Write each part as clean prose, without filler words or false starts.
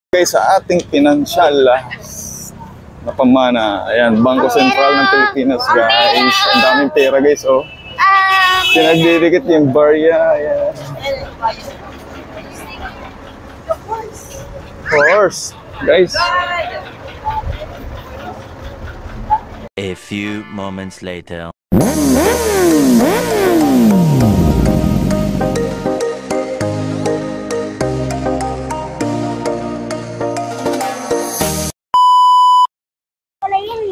Guys, sa ating pinansyal na pamana, ayan, Bangko Sentral ng Pilipinas, guys. Ang daming pera, guys, oh. Pinagdidikit yung barya, ayan. Of course, guys. A few moments later.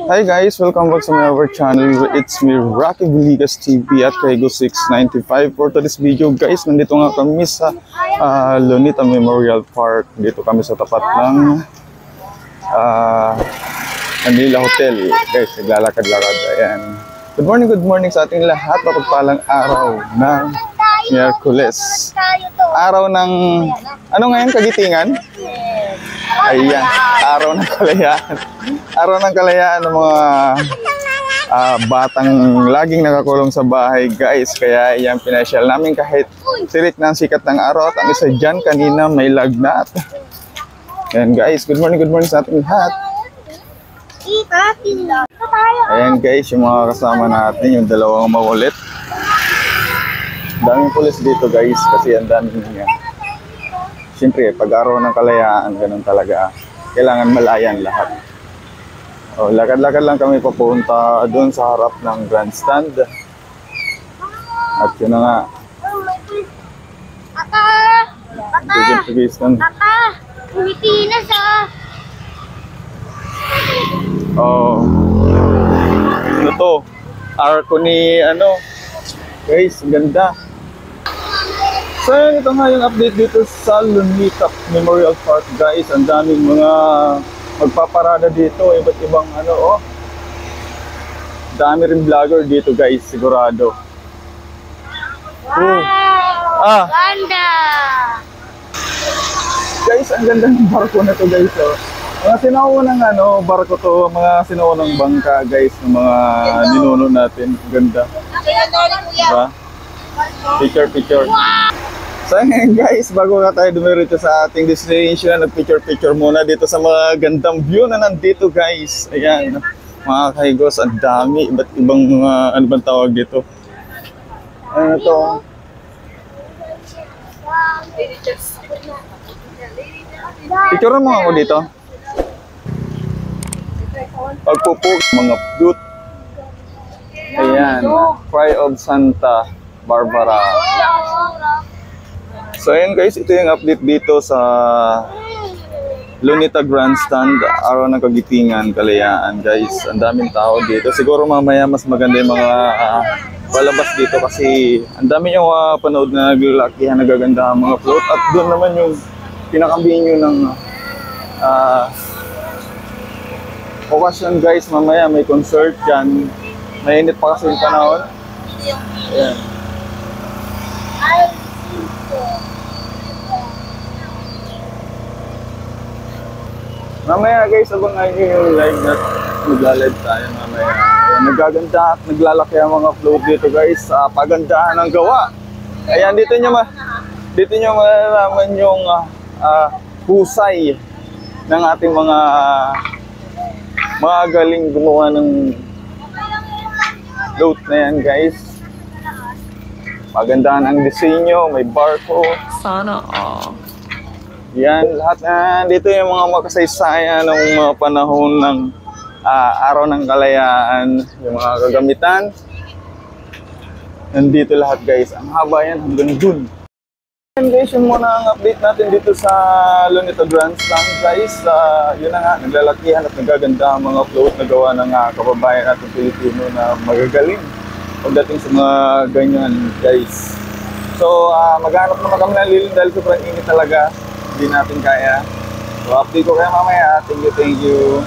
Hi guys, welcome back to my our channel. It's me, Rocky Villegas TV at Kaigo695. For today's video guys, nandito nga kami sa Lunita Memorial Park. Dito kami sa tapat ng Manila Hotel. Guys, naglalakad-lakad. Ayan. Good morning sa ating lahat. Mapagpalang araw ng Miyerkules. Araw ng, ano ngayon, Kagitingan? Ayan, araw ng kalayaan. Araw ng kalayaan ng mga batang laging nakakulong sa bahay, guys. Kaya yan, pinasyal namin kahit tirik ng sikat ng araw. At ang isa dyan, kanina may lagnat. Ayan, guys, good morning sa ating lahat. Ayan, guys, yung mga kasama natin, yung dalawang makulit. Daming pulis dito, guys, kasi ang daming nga. Siyempre, pag araw ng kalayaan, ganun talaga. Kailangan malayan lahat. O, lakad-lakad lang kami papunta doon sa harap ng grandstand. At yun na nga. Papa! Pilipinas ah! Oh. Ano to? Arko ni ano? Guys, ganda. So ito nga yung update dito sa Lunita Memorial Park, guys. Ang daming mga magpaparada dito, iba't ibang ano, oh. Dami rin vlogger dito, guys, sigurado. Wow! Ganda! Guys, ang ganda ng barko na to, guys, oh. Mga sinaunang ano, barko to, mga sinaunang bangka, guys, ng mga ninuno natin. Ganda. Diba? Picture. So ngayon guys, bago nga tayo dumiretso sa ating destination, nag-picture muna dito sa mga gandang view na nandito, guys. Ayan, mga kaigos, ang dami, iba't ibang mga, ano bang tawag dito? Ano to? Picture mo ako dito. Pagpupug, mga flute. Ayan, Cry of Santa Barbara. So ayan guys, ito yung update dito sa Lunita Grandstand, araw ng Kagitingan, Kalayaan, guys. Ang daming tao dito. Siguro mamaya mas maganda yung mga palabas dito kasi ang dami yung panood na naglalakihan, nagaganda ang mga float. At doon naman yung pinaka-venue ng okasyon, guys. Mamaya may concert dyan. Mainit pa kasi yung panahon. Ayan. Mamaya guys, abangan nyo yung live na magla-live tayo mamaya. Ayan, nagaganda at naglalaki ang mga float dito, guys. Pagandahan ng gawa. Ayan, dito nyo malalaman yung husay ng ating mga galing gumawa ng float na yan, guys. Pagandahan ang disenyo, may barko. Sana all. Yan, lahat na dito yung mga makasaysayan ng mga panahon ng araw ng kalayaan, yung mga kagamitan. Nandito lahat, guys. Ang haba yan hanggang dun. Yan guys, yung muna ang update natin dito sa Lunita Grandstand, guys. Yun na nga, naglalakihan at nagaganda ang mga float na gawa ng kababayan natin Pilipino na magagaling pagdating sa mga ganyan, guys. So, maghanap naman kami ng lilin dahil sobrang init talaga. Hindi natin kaya. So, update ko kayo mamaya. Thank you.